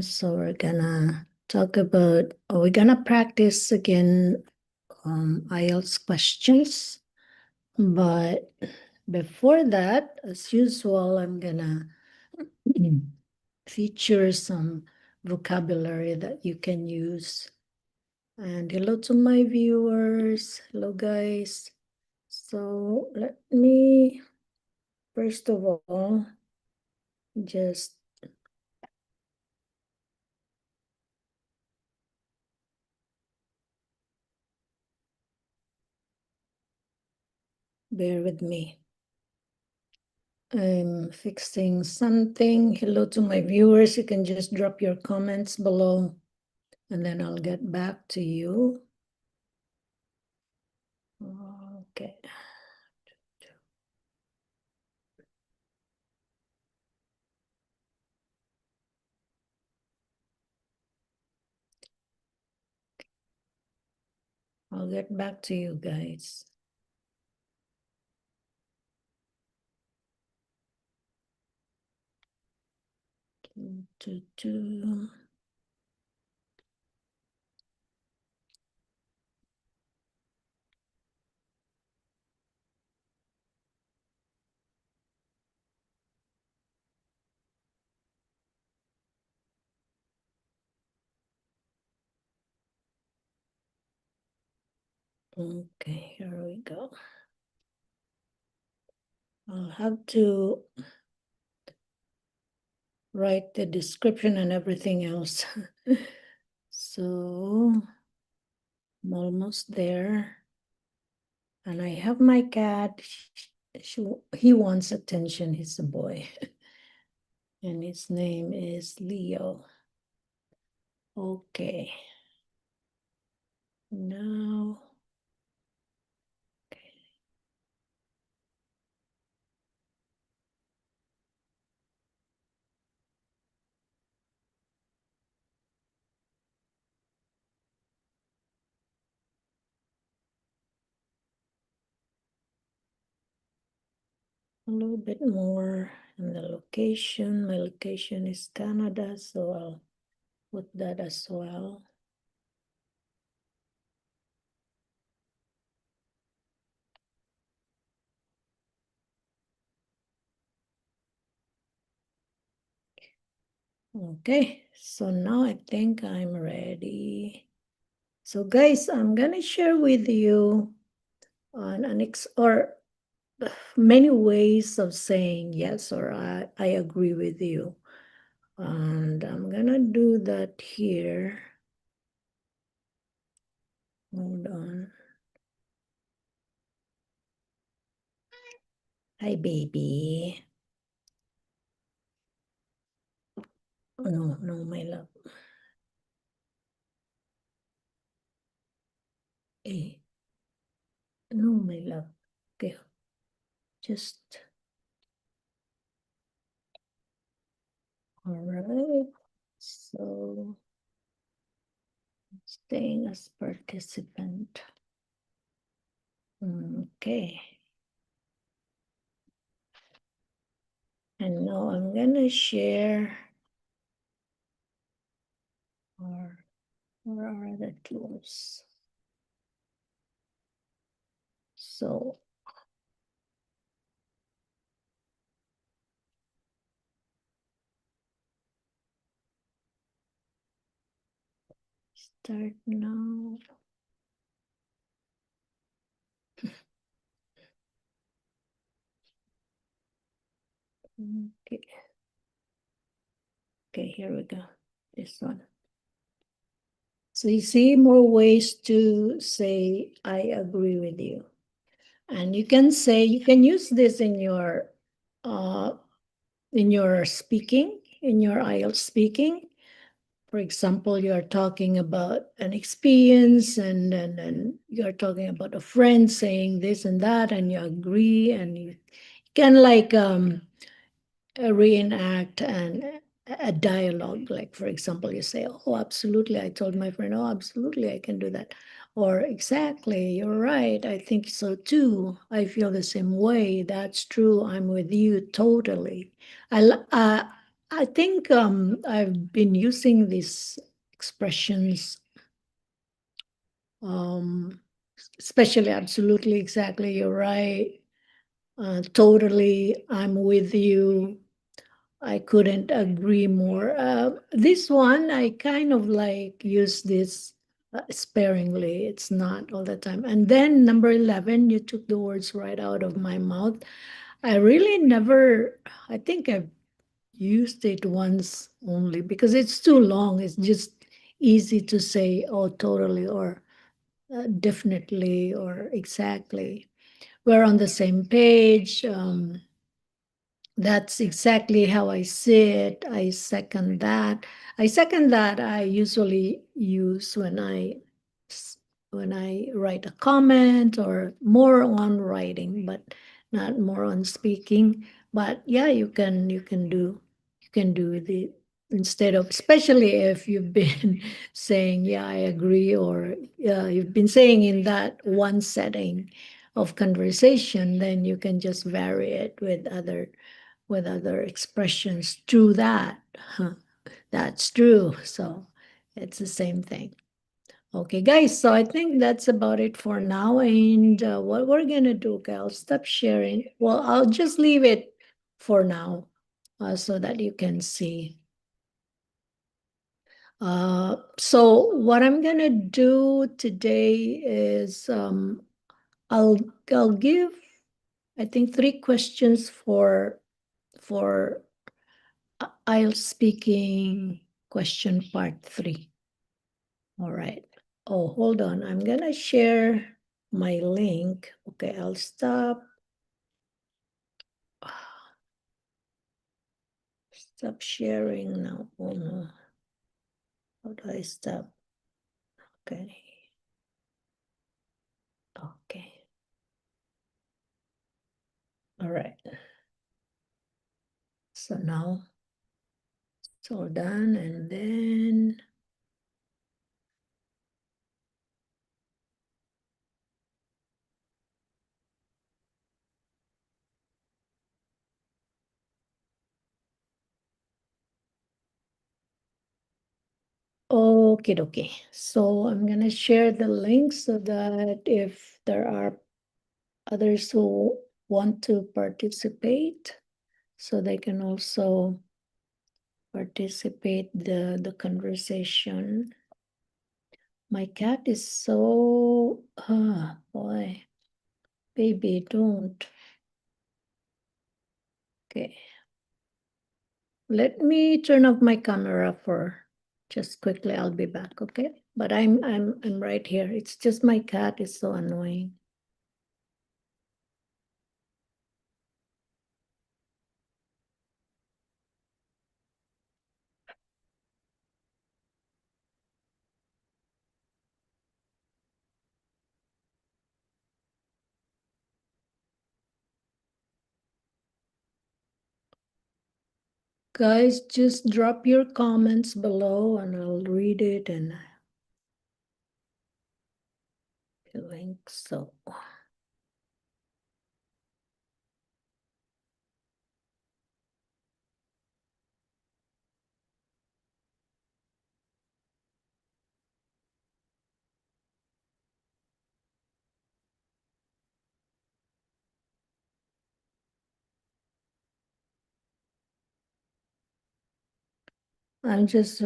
So we're gonna talk about, we're gonna practice again IELTS questions. But before that, as usual, I'm gonna feature some vocabulary that you can use. And hello to my viewers. Hello, guys. So let me, first of all, just bear with me. I'm fixing something. Hello to my viewers. You can just drop your comments below and then I'll get back to you. Okay. I'll get back to you guys. Okay, here we go. I'll have to write the description and everything else. So I'm almost there. And I have my cat. He wants attention. He's a boy. And his name is Leo. Okay. Now, a little bit more in the location. My location is Canada, so I'll put that as well. Okay, so now I think I'm ready. So guys, I'm gonna share with you on or many ways of saying yes or I agree with you. And I'm gonna do that here. Hold on. Hi, baby. Oh, no, no, my love. Eh, no, my love. Okay, just, all right. So, staying as participant. Okay. And now I'm gonna share or where are the tools? So start now. Okay. Okay, here we go. This one. So you see more ways to say, I agree with you. And you can say, you can use this in your speaking, in your IELTS speaking. For example, you're talking about an experience and you're talking about a friend saying this and that, and you agree, and you can like reenact a dialogue. Like, for example, you say, oh, absolutely. I told my friend, oh, absolutely, I can do that. Or exactly, you're right. I think so too. I feel the same way. That's true. I'm with you totally. I, I think I've been using these expressions, um, especially absolutely, exactly, you're right. Totally, I'm with you. I couldn't agree more. This one, I kind of like use this sparingly. It's not all the time. And then number 11, you took the words right out of my mouth. I really never, I think I've used it once only because it's too long. It's just easy to say, oh, totally, or definitely, or exactly. We're on the same page. That's exactly how I see it. I second that. I second that I usually use when I write a comment or more on writing, but not more on speaking. But yeah, you can do the instead of, especially if you've been saying, yeah, I agree, or yeah, you've been saying in that one setting of conversation, then you can just vary it with other expressions. True that. Huh, that's true. So it's the same thing. Okay, guys. So I think that's about it for now. And what we're going to do, okay, I'll stop sharing. Well, I'll just leave it for now so that you can see. So what I'm going to do today is I'll, I'll give, I think, 3 questions for IELTS speaking question part 3. All right. Oh, hold on. I'm gonna share my link. Okay, I'll stop. Stop sharing now. Oh no. How do I stop? Okay. Okay. All right. So now it's all done, and then okay. So I'm gonna share the link so that if there are others who want to participate, so they can also participate the conversation. My cat is so, boy, baby, don't. Okay, let me turn off my camera for just quickly. I'll be back. Okay, but I'm right here. It's just my cat is so annoying. Guys, just drop your comments below and I'll read it and link. So I'm just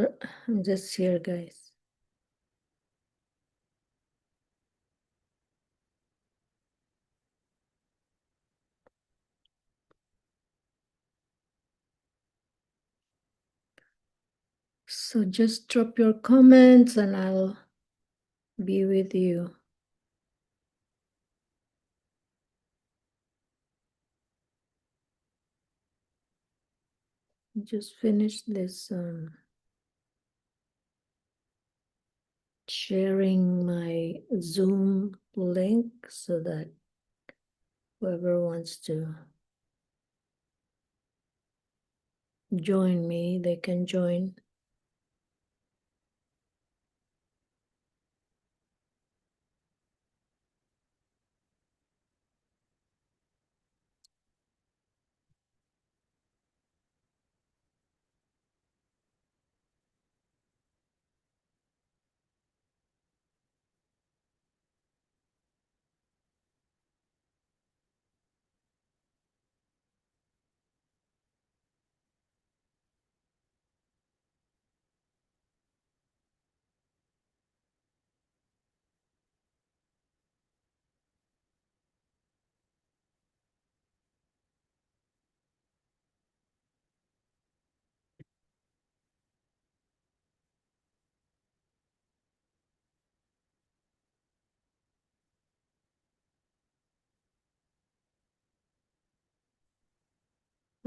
here, guys. So just drop your comments and I'll be with you. Just finish this sharing my Zoom link so that whoever wants to join me, they can join.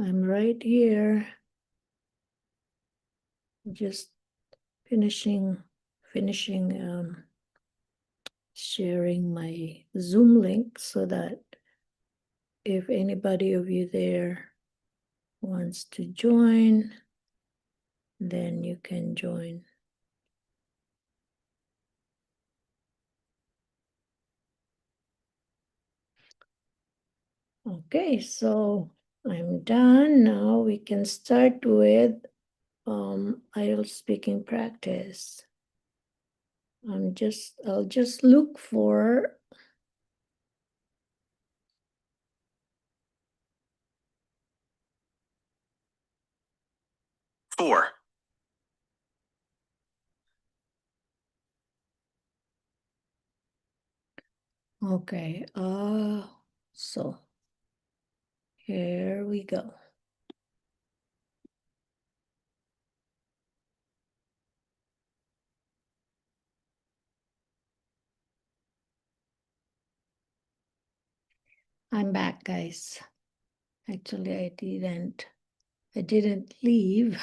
I'm right here. Just finishing sharing my Zoom link so that if anybody of you there wants to join, then you can join. Okay, so I'm done. Now we can start with IELTS speaking practice. I'll just look for Four. okay, so here we go. I'm back, guys. Actually, I didn't leave.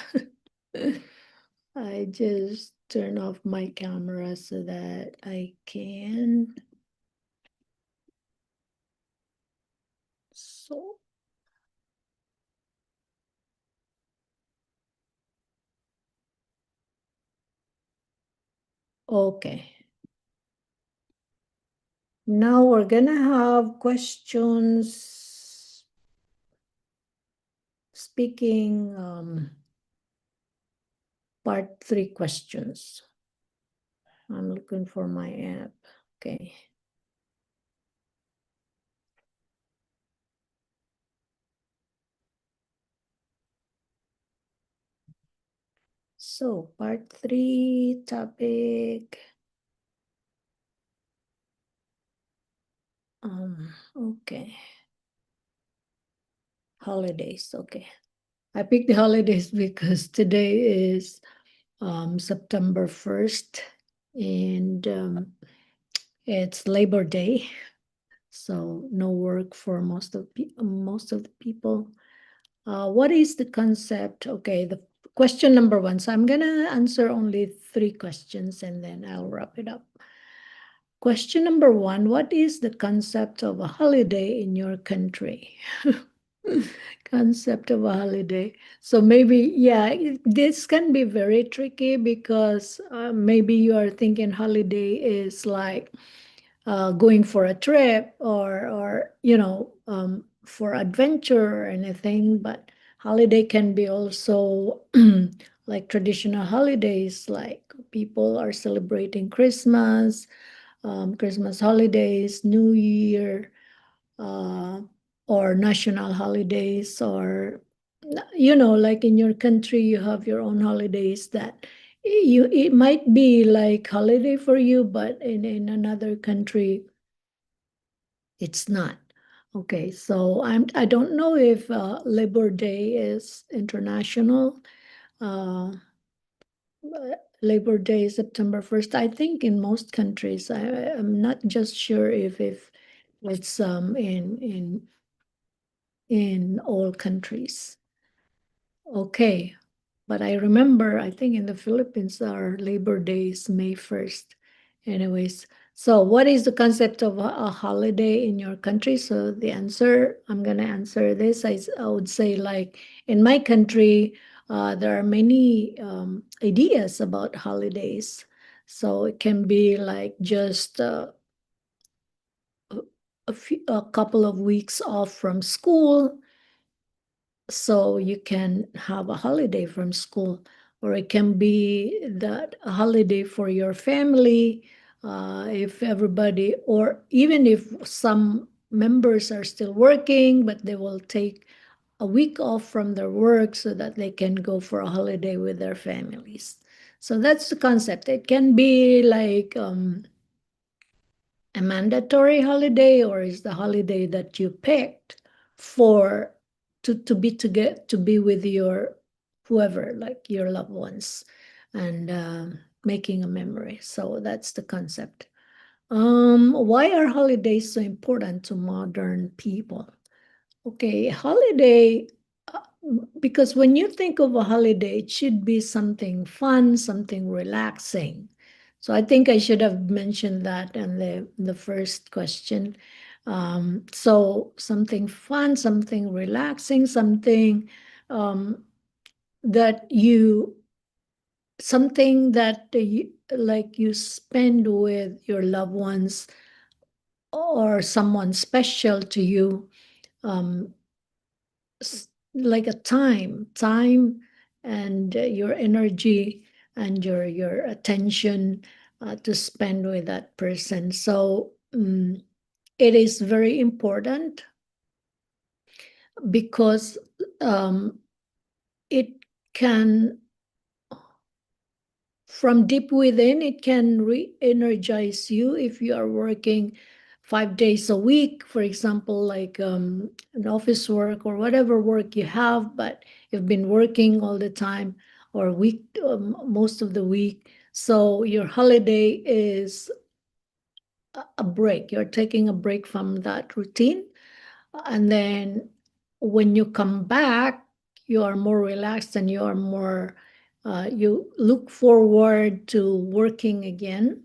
I just turn off my camera so that I can. So, okay. Now we're gonna have questions speaking part 3 questions. I'm looking for my app. Okay. So part 3 topic. Okay. Holidays. Okay. I picked the holidays because today is September 1st and it's Labor Day. So no work for most of the people. What is the concept? Okay, the question number 1. So I'm gonna answer only 3 questions and then I'll wrap it up. Question number 1, what is the concept of a holiday in your country? Concept of a holiday. So maybe, yeah, this can be very tricky because maybe you are thinking holiday is like going for a trip or for adventure or anything, but holiday can be also like traditional holidays, like people are celebrating Christmas holidays, New Year, uh, or national holidays, or like in your country, you have your own holidays that it might be like holiday for you, but in another country, it's not. Okay, so I don't know if Labor Day is international. Uh, Labor Day is September 1st. I think in most countries. I'm not just sure if it's in all countries. Okay, but I remember, I think in the Philippines, our Labor Day is May 1st. Anyways, so what is the concept of a holiday in your country? So the answer, I'm going to answer this. I would say, like, in my country, there are many ideas about holidays. So it can be like just a couple of weeks off from school, so you can have a holiday from school, or it can be that a holiday for your family, if everybody, or even if some members are still working, but they will take a week off from their work so that they can go for a holiday with their families. So that's the concept. It can be like a mandatory holiday, or is the holiday that you picked for to be with your whoever, like your loved ones, and making a memory. So that's the concept. Why are holidays so important to modern people? Okay, holiday because when you think of a holiday, it should be something fun, something relaxing. So I think I should have mentioned that in the first question. So something fun, something relaxing, something um, that you something that you, like you spend with your loved ones or someone special to you, um, like a time and your energy and your attention to spend with that person. So it is very important because it can, from deep within, it can re-energize you if you are working 5 days a week, for example, like an office work or whatever work you have, but you've been working all the time or week, most of the week. So your holiday is a break. You're taking a break from that routine. And then when you come back, you are more relaxed and you are more, you look forward to working again.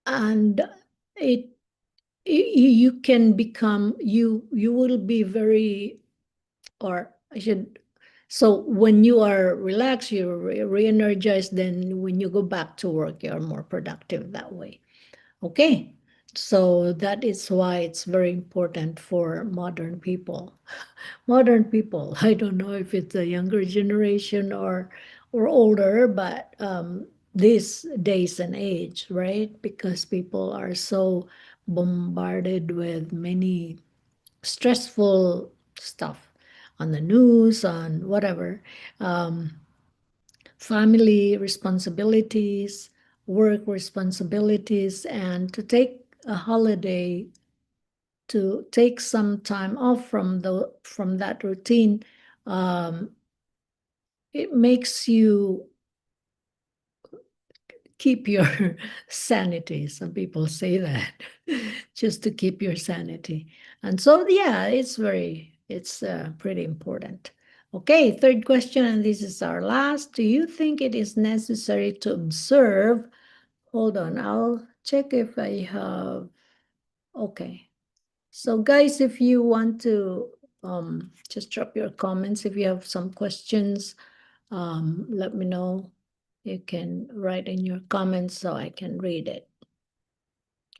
And it, you can become, you will be very, or I should, so when you are relaxed, you're re-energized, then when you go back to work, you're more productive that way. Okay, so that is why it's very important for modern people. Modern people, I don't know if it's a younger generation or older, but these days and age, right? Because people are so bombarded with many stressful stuff on the news, on whatever. Um, Family responsibilities, work responsibilities, and to take a holiday, to take some time off from that routine, um, it makes you keep your sanity. Some people say that just to keep your sanity. And so, yeah, it's pretty important. Okay, third question, and this is our last. Do you think it is necessary to observe? Hold on, I'll check if I have. Okay. So, guys, if you want to just drop your comments, if you have some questions, let me know. You can write in your comments so I can read it.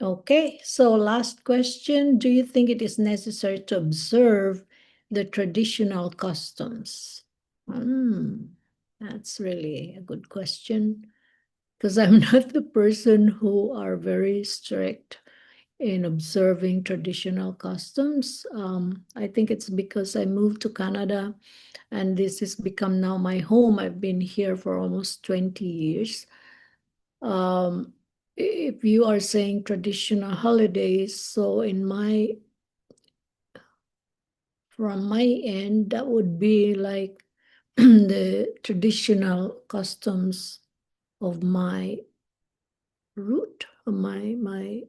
Okay, so last question. Do you think it is necessary to observe the traditional customs? That's really a good question because I'm not the person who are very strict in observing traditional customs. I think it's because I moved to Canada and this has become now my home. I've been here for almost 20 years. If you are saying traditional holidays, so from my end, that would be like the traditional customs of my root, of my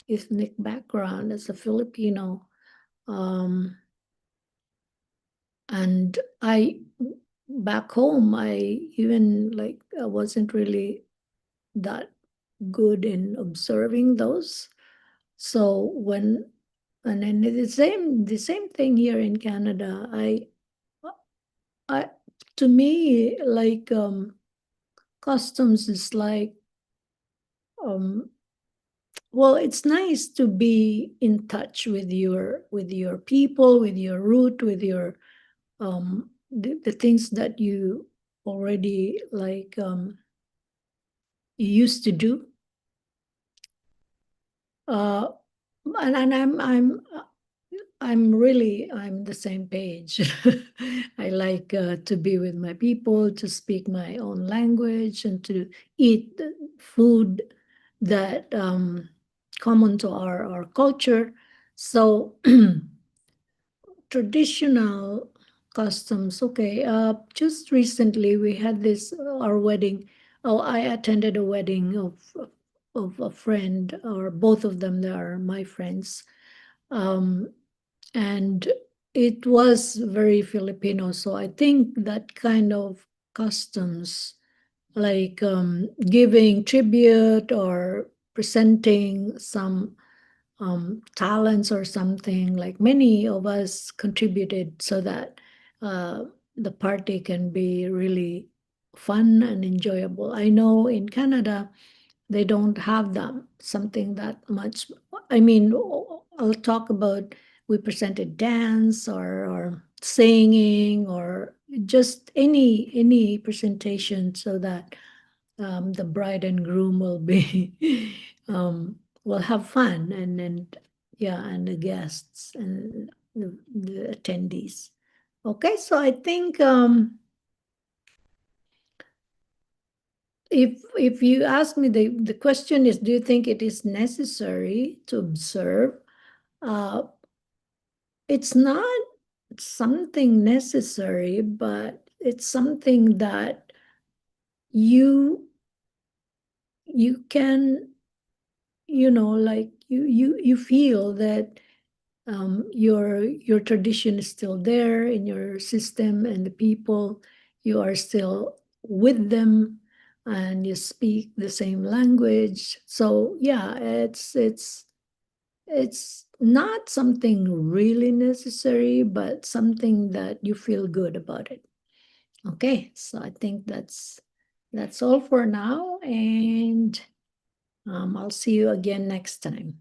ethnic background as a Filipino. And back home, I even like I wasn't really that good in observing those. So and then the same thing here in Canada. I to me like customs is like um well, it's nice to be in touch with your people, with your root, with your the things that you already like you used to do. Uh, and I'm the same page. I like to be with my people, to speak my own language, and to eat food that common to our culture. So traditional customs. Okay, just recently we had this our wedding. Oh, I attended a wedding of a friend, or both of them. They are my friends. Um, and it was very Filipino. So I think that kind of customs, like giving tribute or presenting some talents or something, like many of us contributed so that uh, the party can be really fun and enjoyable. I know in Canada, they don't have that something that much. I mean, I'll talk about we presented dance or singing or just any presentation so that the bride and groom will be will have fun and yeah, and the guests and the attendees. Okay, so I think if you ask me, the question is, do you think it is necessary to observe? Uh, it's not something necessary, but it's something that you you can, like you feel that your tradition is still there in your system, and the people, you are still with them, and you speak the same language. So yeah, it's not something really necessary, but something that you feel good about it. Okay, so I think that's all for now, and I'll see you again next time.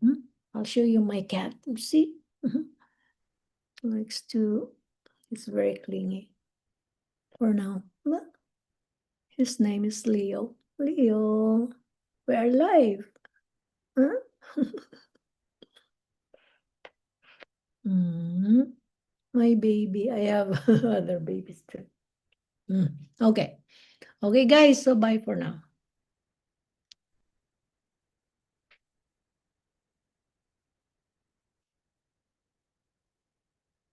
I'll show you my cat. You see? Likes to, he's very clingy for now. Look, his name is Leo. Leo, we're live. Huh? Mm, my baby. I have other babies too. Okay. Okay, guys. So bye for now.